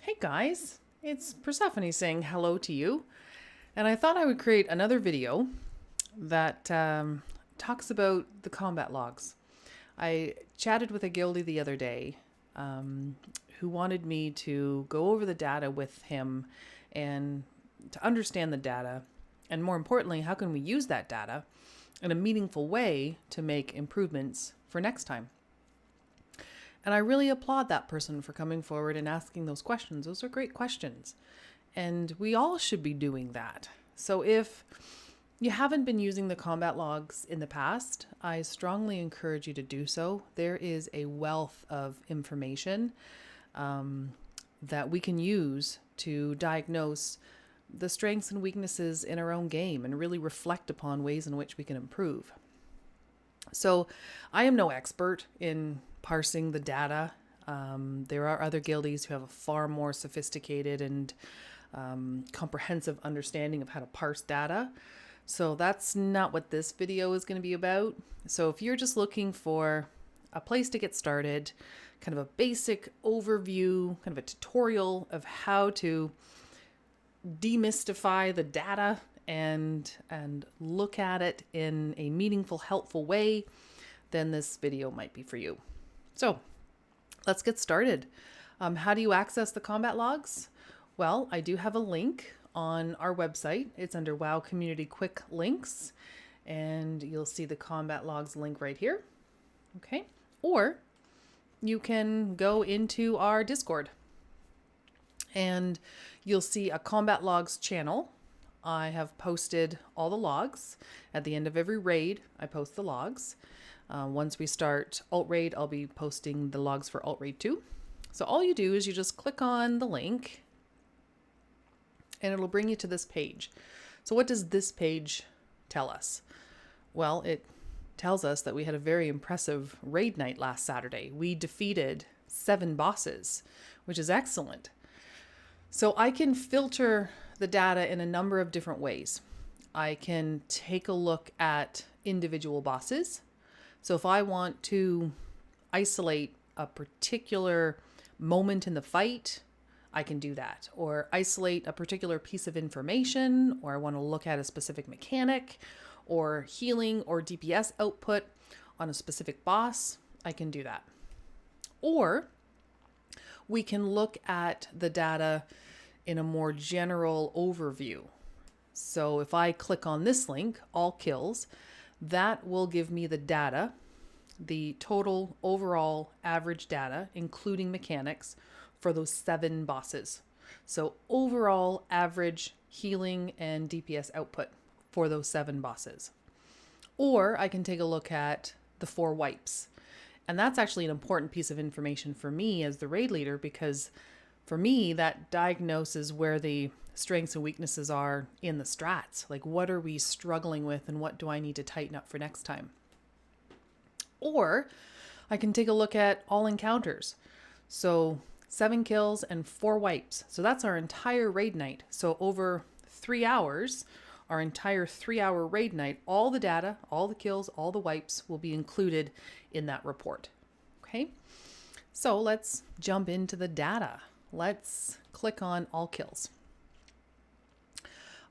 Hey guys, it's Persephone saying hello to you. And I thought I would create another video that talks about the combat logs. I chatted with a guildie the other day who wanted me to go over the data with him and to understand the data. And more importantly, how can we use that data in a meaningful way to make improvements for next time? And I really applaud that person for coming forward and asking those questions. Those are great questions. And we all should be doing that. So if you haven't been using the combat logs in the past, I strongly encourage you to do so. There is a wealth of information that we can use to diagnose the strengths and weaknesses in our own game and really reflect upon ways in which we can improve. So I am no expert in parsing the data. There are other guildies who have a far more sophisticated and comprehensive understanding of how to parse data. So that's not what this video is going to be about. So if you're just looking for a place to get started, kind of a basic overview, kind of a tutorial of how to demystify the data and look at it in a meaningful, helpful way, then this video might be for you. So let's get started. How do you access the combat logs? Well, I do have a link on our website. It's under WoW Community Quick Links, and you'll see the combat logs link right here. Okay. Or you can go into our Discord and you'll see a combat logs channel. I have posted all the logs. At the end of every raid, I post the logs. Once we start Alt Raid, I'll be posting the logs for Alt Raid 2. So all you do is you just click on the link and it'll bring you to this page. So what does this page tell us? Well, it tells us that we had a very impressive raid night last Saturday. We defeated 7 bosses, which is excellent. So I can filter the data in a number of different ways. I can take a look at individual bosses. So if I want to isolate a particular moment in the fight, I can do that. Or isolate a particular piece of information, or I want to look at a specific mechanic, or healing or DPS output on a specific boss, I can do that. Or we can look at the data in a more general overview. So if I click on this link, all kills, that will give me the data, the total overall average data, including mechanics, for those 7 bosses. So overall average healing and DPS output for those 7 bosses. Or I can take a look at the 4 wipes. And that's actually an important piece of information for me as the raid leader, because for me, that diagnoses where the strengths and weaknesses are in the strats. Like, what are we struggling with and what do I need to tighten up for next time? Or I can take a look at all encounters. So 7 kills and 4 wipes. So that's our entire raid night. So over 3 hours, our entire 3-hour raid night, all the data, all the kills, all the wipes will be included in that report. Okay. So let's jump into the data. Let's click on all kills.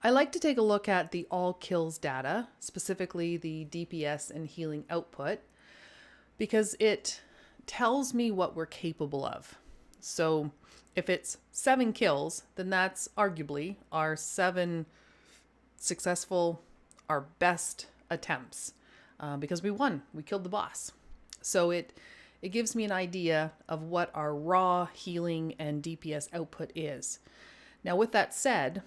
I like to take a look at the all kills data, specifically the DPS and healing output, because it tells me what we're capable of. So if it's 7 kills, then that's arguably our 7 successful, our best attempts, because we won, we killed the boss. So it gives me an idea of what our raw healing and DPS output is. Now, with that said,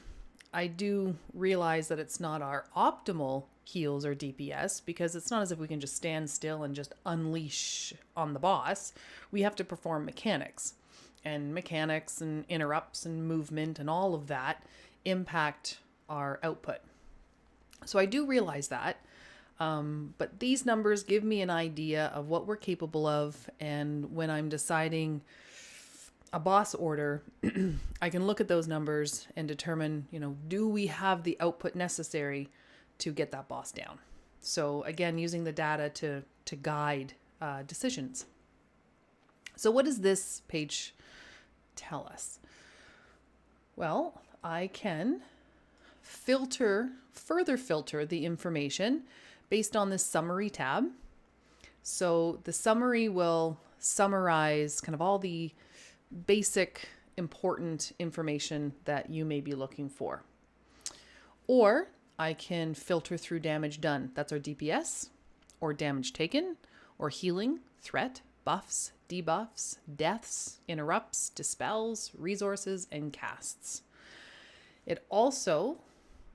I do realize that it's not our optimal heals or DPS, because it's not as if we can just stand still and just unleash on the boss. We have to perform mechanics, and interrupts and movement and all of that impact our output. So I do realize that. But these numbers give me an idea of what we're capable of. And when I'm deciding a boss order, I can look at those numbers and determine, do we have the output necessary to get that boss down? So again, using the data to guide decisions. So what does this page tell us? Well, I can further filter the information based on this summary tab. So the summary will summarize kind of all the basic important information that you may be looking for. Or I can filter through damage done. That's our DPS, or damage taken, or healing, threat, buffs, debuffs, deaths, interrupts, dispels, resources, and casts. It also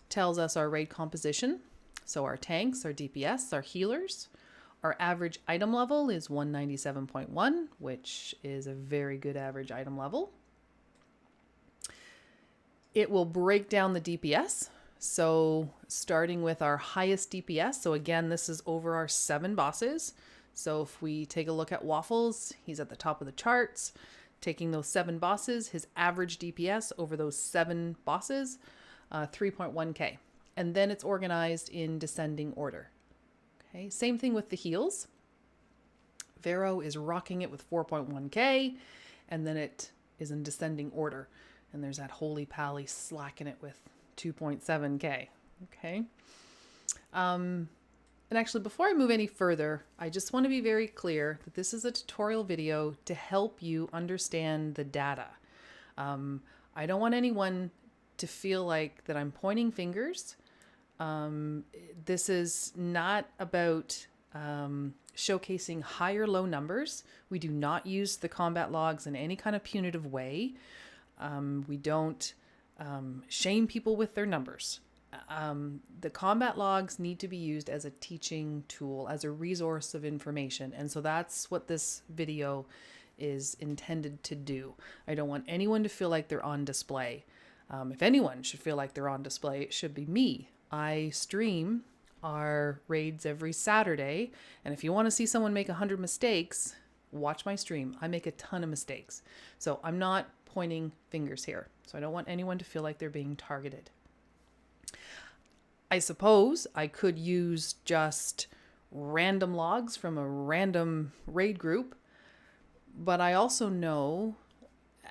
tells us our raid composition. So our tanks, our DPS, our healers. Our average item level is 197.1, which is a very good average item level. It will break down the DPS. So starting with our highest DPS. So again, this is over our 7 bosses. So if we take a look at Waffles, he's at the top of the charts. Taking those 7 bosses, his average DPS over those 7 bosses, 3.1k. And then it's organized in descending order. Okay, same thing with the heals. Vero is rocking it with 4.1k, and then it is in descending order. And there's that Holy Pally slacking it with 2.7k. Okay. And actually, before I move any further, I just want to be very clear that this is a tutorial video to help you understand the data. I don't want anyone to feel like that I'm pointing fingers. This is not about showcasing high or low numbers. We do not use the combat logs in any kind of punitive way. We don't shame people with their numbers. The combat logs need to be used as a teaching tool, as a resource of information. And so that's what this video is intended to do. I don't want anyone to feel like they're on display. If anyone should feel like they're on display, it should be me. I stream our raids every Saturday. And if you want to see someone make 100 mistakes, watch my stream. I make a ton of mistakes. So I'm not pointing fingers here. So I don't want anyone to feel like they're being targeted. I suppose I could use just random logs from a random raid group, but I also know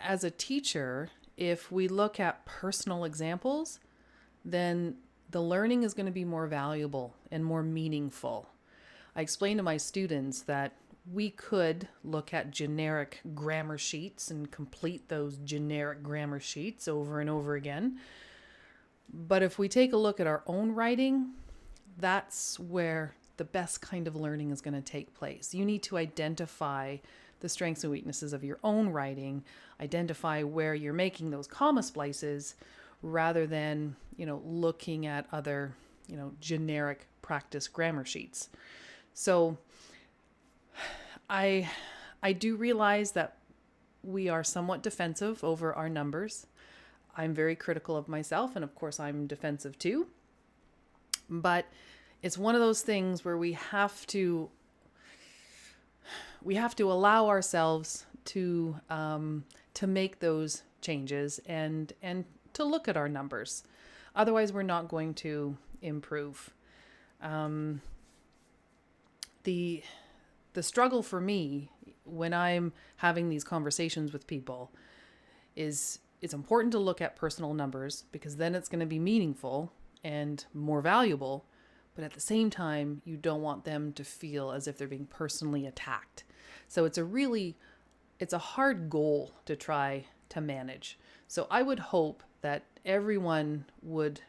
as a teacher, if we look at personal examples, then the learning is going to be more valuable and more meaningful. I explain to my students that we could look at generic grammar sheets and complete those generic grammar sheets over and over again. But if we take a look at our own writing, that's where the best kind of learning is going to take place. You need to identify the strengths and weaknesses of your own writing, identify where you're making those comma splices, rather than, looking at other, generic practice grammar sheets. So I do realize that we are somewhat defensive over our numbers. I'm very critical of myself, and of course I'm defensive too. But it's one of those things where we have to allow ourselves to make those changes and to look at our numbers. Otherwise, we're not going to improve. The struggle for me when I'm having these conversations with people is it's important to look at personal numbers, because then it's going to be meaningful and more valuable. But at the same time, you don't want them to feel as if they're being personally attacked. So it's a hard goal to try to manage. So I would hope that everyone would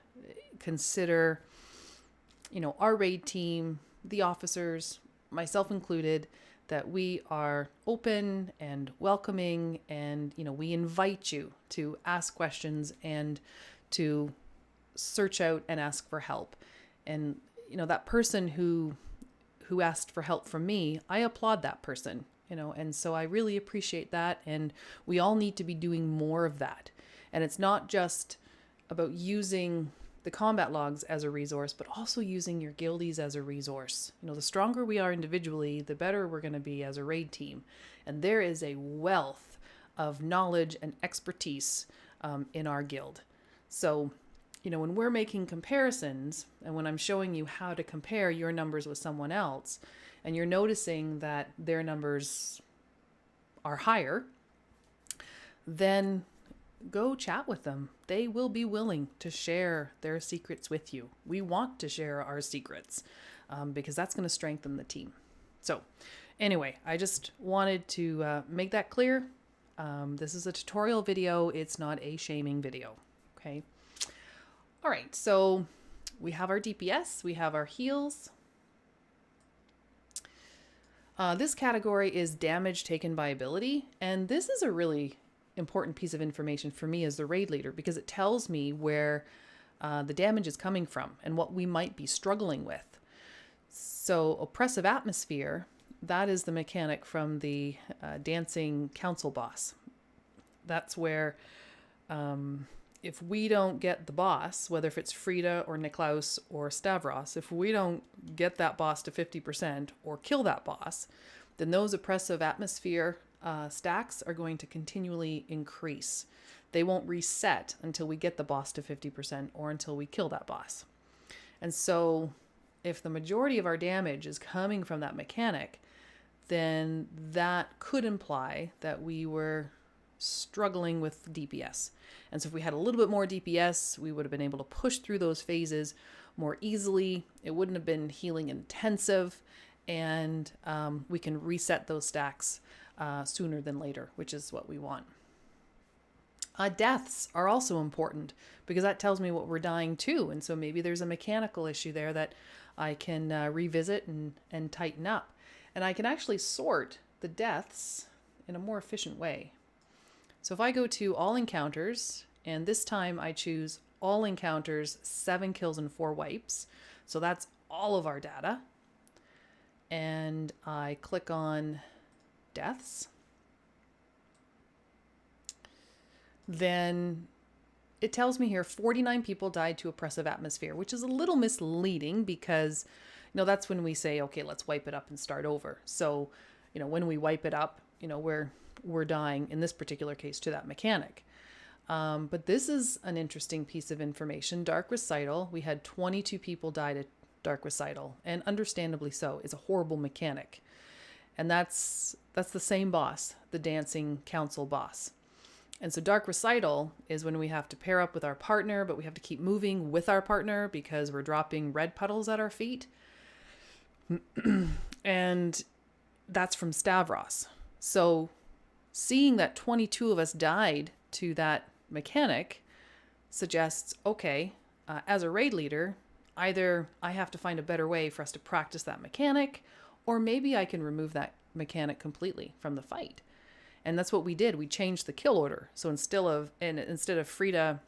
consider, our raid team, the officers, myself included, that we are open and welcoming, and, we invite you to ask questions and to search out and ask for help. And, that person who asked for help from me, I applaud that person, and so I really appreciate that. And we all need to be doing more of that. And it's not just about using the combat logs as a resource, but also using your guildies as a resource. The stronger we are individually, the better we're going to be as a raid team. And there is a wealth of knowledge and expertise in our guild. So, when we're making comparisons, and when I'm showing you how to compare your numbers with someone else, and you're noticing that their numbers are higher, then go chat with them. They will be willing to share their secrets with you. We want to share our secrets because that's going to strengthen the team. So anyway, I just wanted to make that clear. This is a tutorial video. It's not a shaming video. Okay. All right. So we have our DPS. We have our heals. This category is damage taken by ability. And this is a really important piece of information for me as the raid leader because it tells me where the damage is coming from and what we might be struggling with. So oppressive atmosphere, that is the mechanic from the dancing council boss. That's where if we don't get the boss, whether if it's Frida or Niklaus or Stavros, if we don't get that boss to 50% or kill that boss, then those oppressive atmosphere stacks are going to continually increase. They won't reset until we get the boss to 50% or until we kill that boss. And so if the majority of our damage is coming from that mechanic, then that could imply that we were struggling with DPS. And so if we had a little bit more DPS, we would have been able to push through those phases more easily. It wouldn't have been healing intensive, and we can reset those stacks sooner than later, which is what we want. Deaths are also important because that tells me what we're dying to. And so maybe there's a mechanical issue there that I can revisit and tighten up. And I can actually sort the deaths in a more efficient way. So if I go to all encounters, and this time I choose all encounters, 7 kills and 4 wipes. So that's all of our data. And I click on deaths. Then it tells me here 49 people died to oppressive atmosphere, which is a little misleading because, that's when we say, okay, let's wipe it up and start over. So, when we wipe it up, we're dying in this particular case to that mechanic. But this is an interesting piece of information. Dark Recital, we had 22 people die to Dark Recital, and understandably so. It's a horrible mechanic. And that's the same boss, the dancing council boss. And so Dark Recital is when we have to pair up with our partner, but we have to keep moving with our partner because we're dropping red puddles at our feet. And that's from Stavros. So seeing that 22 of us died to that mechanic suggests, okay, as a raid leader, either I have to find a better way for us to practice that mechanic, or maybe I can remove that mechanic completely from the fight. And that's what we did. We changed the kill order. So instead of Frida,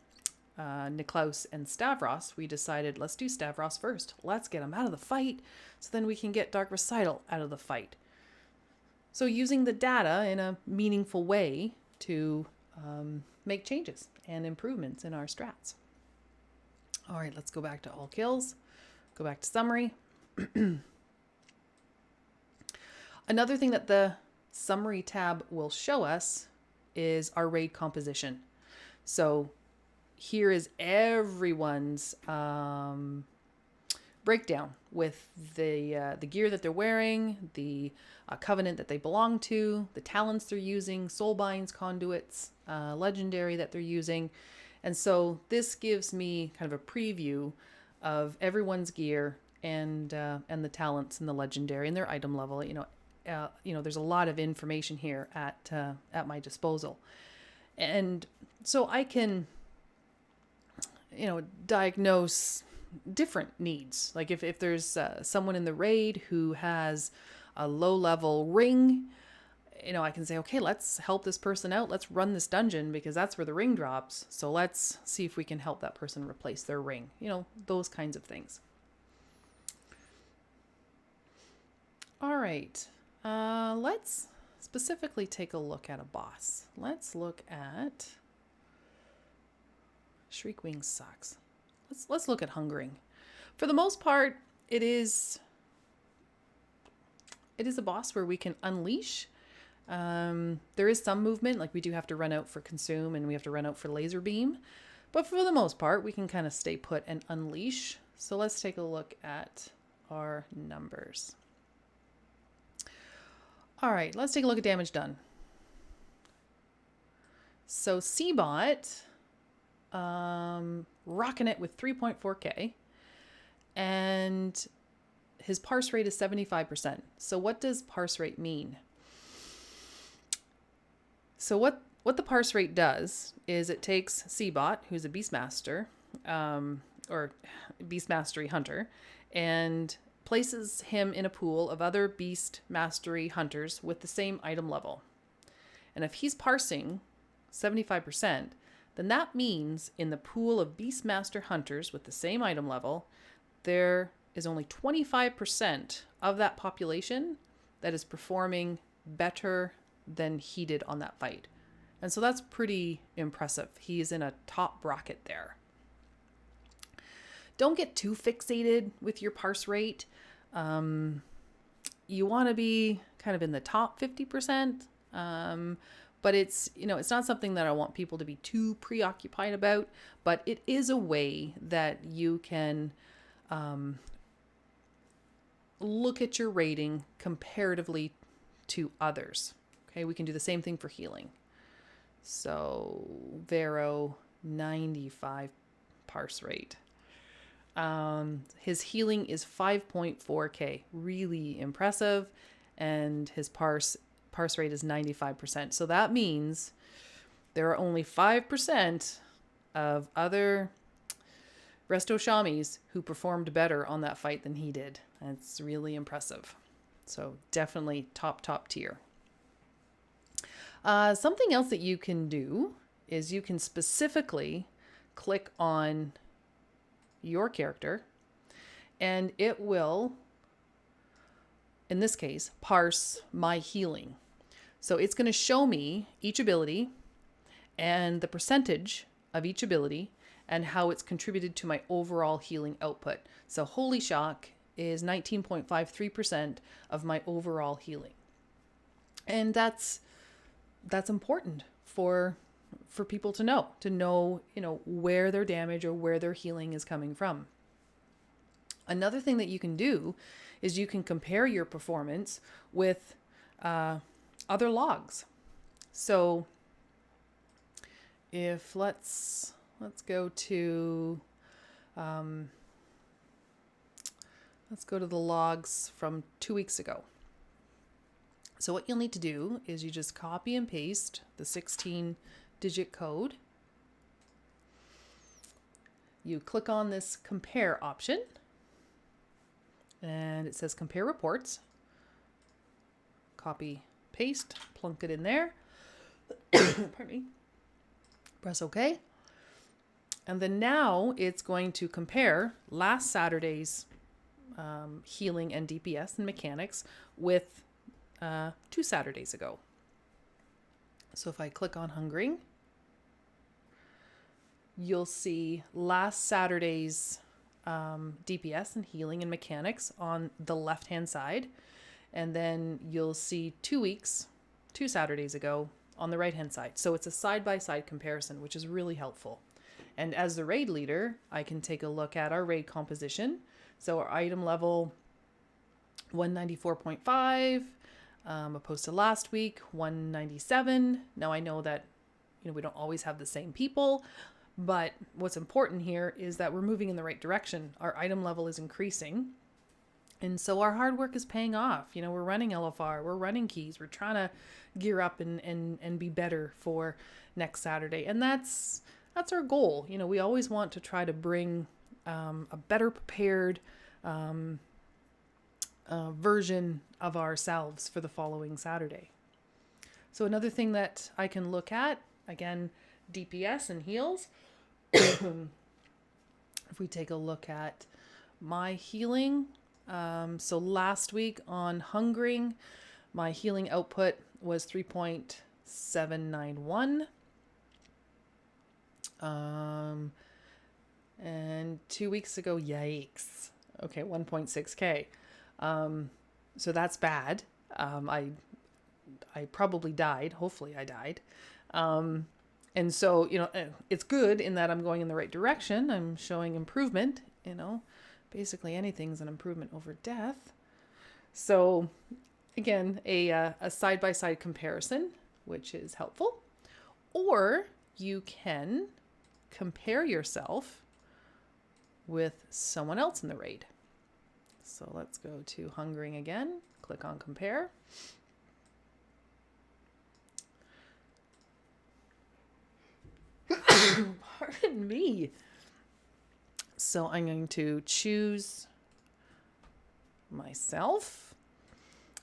Niklaus, and Stavros, we decided, let's do Stavros first. Let's get him out of the fight so then we can get Dark Recital out of the fight. So using the data in a meaningful way to make changes and improvements in our strats. All right, let's go back to all kills. Go back to summary. Another thing that the summary tab will show us is our raid composition. So here is everyone's breakdown with the gear that they're wearing, the covenant that they belong to, the talents they're using, soulbinds, conduits, legendary that they're using. And so this gives me kind of a preview of everyone's gear and the talents and the legendary and their item level. There's a lot of information here at my disposal. And so I can, diagnose different needs. Like if there's someone in the raid who has a low level ring, I can say, okay, let's help this person out. Let's run this dungeon because that's where the ring drops. So let's see if we can help that person replace their ring. Those kinds of things. All right. Let's specifically take a look at a boss. Let's look at Shriekwing sucks. Let's look at Hungering. For the most part, it is a boss where we can unleash. There is some movement, like we do have to run out for consume and we have to run out for laser beam. But for the most part, we can kind of stay put and unleash. So let's take a look at our numbers. All right, let's take a look at damage done. So CBOT, rocking it with 3.4K, and his parse rate is 75%. So what does parse rate mean? So what the parse rate does is it takes CBOT, who's a Beastmaster, or Beast Mastery Hunter, and places him in a pool of other Beast Mastery Hunters with the same item level. And if he's parsing 75%, then that means in the pool of Beastmaster Hunters with the same item level, there is only 25% of that population that is performing better than he did on that fight. And so that's pretty impressive. He's in a top bracket there. Don't get too fixated with your parse rate. You want to be kind of in the top 50%. But it's not something that I want people to be too preoccupied about, but it is a way that you can look at your rating comparatively to others. Okay, we can do the same thing for healing. So Vero, 95 parse rate. His healing is 5.4K, really impressive, and his parse rate is 95%. So that means there are only 5% of other Resto Shamis who performed better on that fight than he did. And it's really impressive. So definitely top tier. Something else that you can do is you can specifically click on your character, and it will, in this case, parse my healing. So it's going to show me each ability and the percentage of each ability and how it's contributed to my overall healing output. So Holy Shock is 19.53% of my overall healing. And that's important for people to know, where their damage or where their healing is coming from. Another thing that you can do is you can compare your performance with other logs. So if let's go to the logs from 2 weeks ago. So what you'll need to do is you just copy and paste the 16-digit code. You click on this compare option, and it says compare reports. Copy, paste, plunk it in there. Pardon me. Press OK. And then now it's going to compare last Saturday's healing and DPS and mechanics with 2 Saturdays ago. So if I click on Hungering, you'll see last Saturday's DPS and healing and mechanics on the left-hand side. And then you'll see 2 Saturdays ago on the right-hand side. So it's a side-by-side comparison, which is really helpful. And as the raid leader, I can take a look at our raid composition. So our item level 194.5, opposed to last week 197. Now I know that we don't always have the same people, but what's important here is that we're moving in the right direction. Our item level is increasing, and so our hard work is paying off. We're running LFR, we're running keys, we're trying to gear up and be better for next Saturday, and that's our goal. We always want to try to bring a better prepared version of ourselves for the following Saturday. So another thing that I can look at, again, DPS and heals. If we take a look at my healing, so last week on Hungering, my healing output was 3.791. And 2 weeks ago, yikes. Okay, 1.6K. So that's bad. I probably died. Hopefully I died. And so, it's good in that I'm going in the right direction. I'm showing improvement, basically anything's an improvement over death. So again, a side-by-side comparison, which is helpful. Or you can compare yourself with someone else in the raid. So let's go to Hungering again, click on compare. Pardon me. So I'm going to choose myself.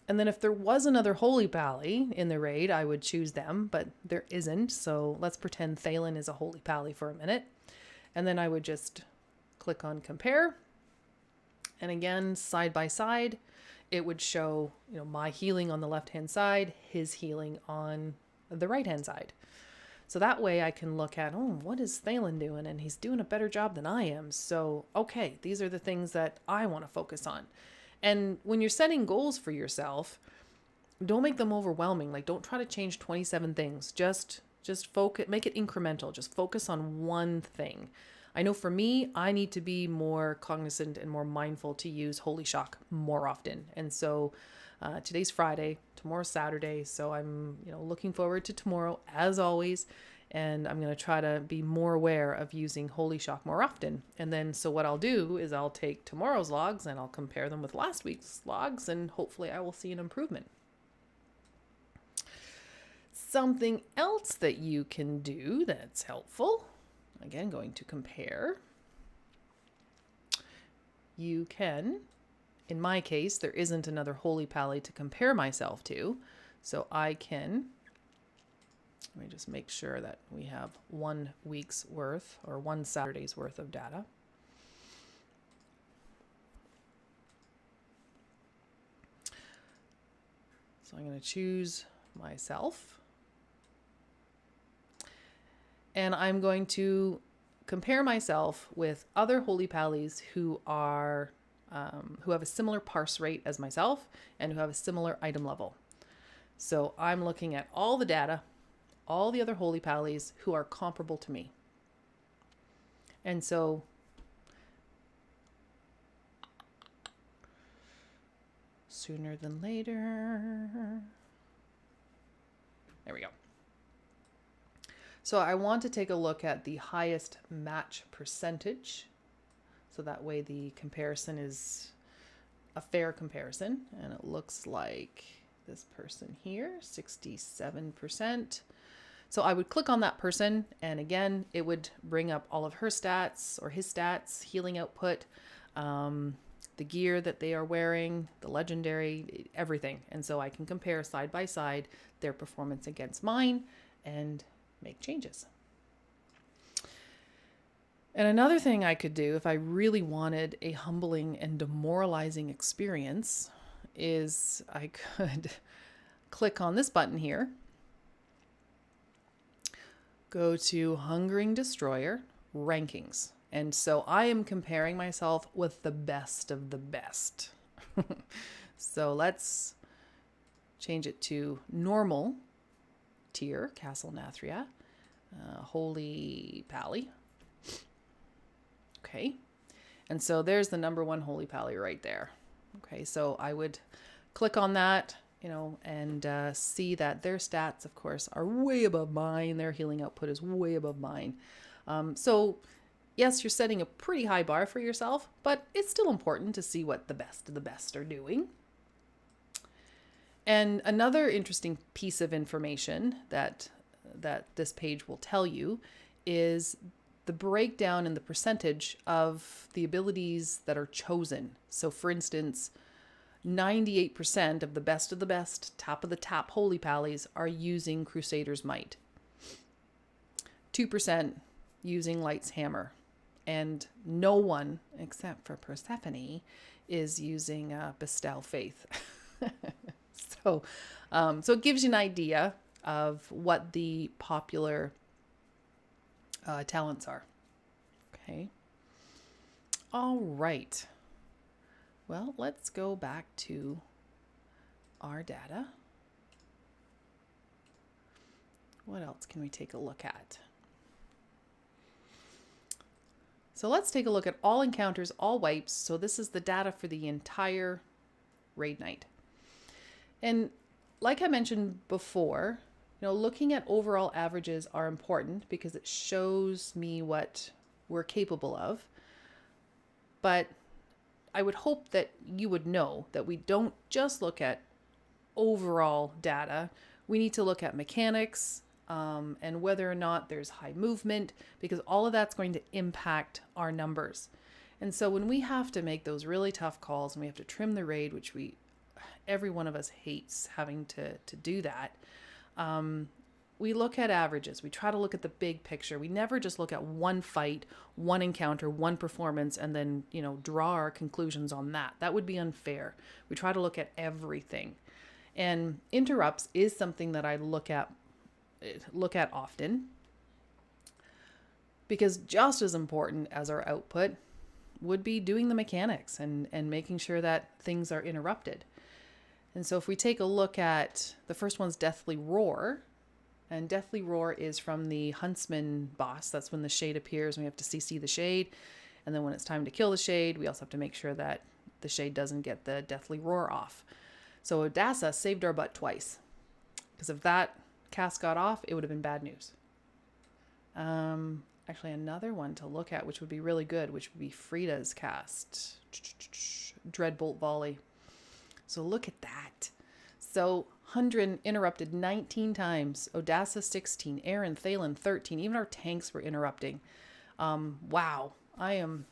And then if there was another Holy Pally in the raid, I would choose them, but there isn't. So let's pretend Thalen is a Holy Pally for a minute. And then I would just click on compare. And again, side by side, it would show, my healing on the left-hand side, his healing on the right-hand side. So that way I can look at, what is Thalen doing? And he's doing a better job than I am. So, okay, these are the things that I want to focus on. And when you're setting goals for yourself, don't make them overwhelming. Like, don't try to change 27 things. Just focus, make it incremental. Just focus on one thing. I know for me, I need to be more cognizant and more mindful to use Holy Shock more often. And so today's Friday, tomorrow's Saturday. So I'm, looking forward to tomorrow as always. And I'm going to try to be more aware of using Holy Shock more often. And then, so what I'll do is I'll take tomorrow's logs and I'll compare them with last week's logs, and hopefully I will see an improvement. Something else that you can do that's helpful, again, going to compare. You can, in my case, there isn't another Holy Pally to compare myself to. So I can, let me just make sure that we have 1 week's worth or 1 Saturday's worth of data. So I'm going to choose myself. And I'm going to compare myself with other Holy Pallies who are who have a similar parse rate as myself and who have a similar item level. So I'm looking at all the data, all the other Holy Pallies who are comparable to me. And so sooner than later. There we go. So I want to take a look at the highest match percentage. So that way the comparison is a fair comparison. And it looks like this person here, 67%. So I would click on that person, and again, it would bring up all of her stats or his stats, healing output, the gear that they are wearing, the legendary, everything. And so I can compare side by side their performance against mine and make changes. And another thing I could do if I really wanted a humbling and demoralizing experience is I could click on this button here, go to Hungering Destroyer, Rankings. And so I am comparing myself with the best of the best. So let's change it to normal tier, Castle Nathria, Holy Pally. Okay. And so there's the #1 Holy Pally right there. Okay. So I would click on that, and see that their stats, of course, are way above mine. Their healing output is way above mine. So yes, you're setting a pretty high bar for yourself, but it's still important to see what the best of the best are doing. And another interesting piece of information that this page will tell you is the breakdown in the percentage of the abilities that are chosen. So for instance, 98% of the best, top of the tap Holy Pallies are using Crusader's Might. 2% using Light's Hammer. And no one, except for Persephone, is using Bestow Faith. So it gives you an idea of what the popular talents are. Okay. All right. Well, let's go back to our data. What else can we take a look at? So let's take a look at all encounters, all wipes. So this is the data for the entire raid night. And like I mentioned before, Looking at overall averages are important because it shows me what we're capable of. But I would hope that you would know that we don't just look at overall data. We need to look at mechanics and whether or not there's high movement, because all of that's going to impact our numbers. And so when we have to make those really tough calls and we have to trim the raid, which every one of us hates having to do that, we look at averages. We try to look at the big picture. We never just look at one fight, one encounter, one performance, and then, draw our conclusions on that. That would be unfair. We try to look at everything. And interrupts is something that I look at often, because just as important as our output would be doing the mechanics and making sure that things are interrupted. And so if we take a look at the first one's Deathly Roar, and Deathly Roar is from the Huntsman boss. That's when the shade appears and we have to CC the shade. And then when it's time to kill the shade, we also have to make sure that the shade doesn't get the Deathly Roar off. So Odessa saved our butt twice, because if that cast got off, it would have been bad news. Actually, another one to look at, which would be really good, which would be Frida's cast, Dreadbolt Volley. So look at that. So Hundred interrupted 19 times, Odessa 16, Aaron, Thalen 13. Even our tanks were interrupting. Wow, I am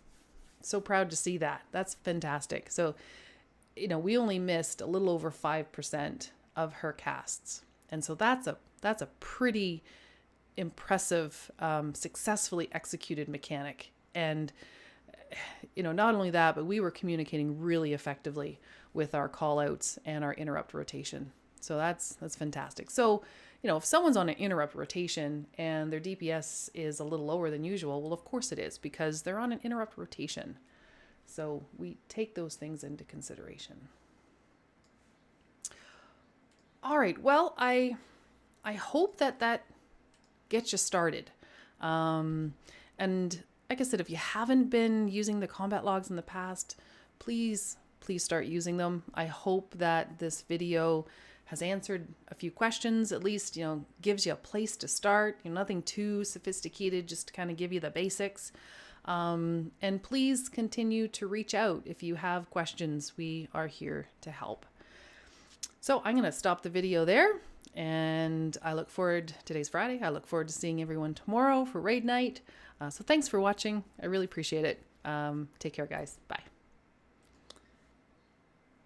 so proud to see that. That's fantastic. So, we only missed a little over 5% of her casts, and so that's a pretty impressive, successfully executed mechanic. And not only that, but we were communicating really effectively with our call outs and our interrupt rotation. So that's fantastic. So, if someone's on an interrupt rotation and their DPS is a little lower than usual, well, of course it is, because they're on an interrupt rotation. So we take those things into consideration. All right. Well, I hope that gets you started. And like I said, if you haven't been using the combat logs in the past, please start using them. I hope that this video has answered a few questions, at least, gives you a place to start, nothing too sophisticated, just to kind of give you the basics. And please continue to reach out if you have questions. We are here to help. So I'm going to stop the video there, and today's Friday. I look forward to seeing everyone tomorrow for raid night. So thanks for watching. I really appreciate it. Take care, guys. Bye.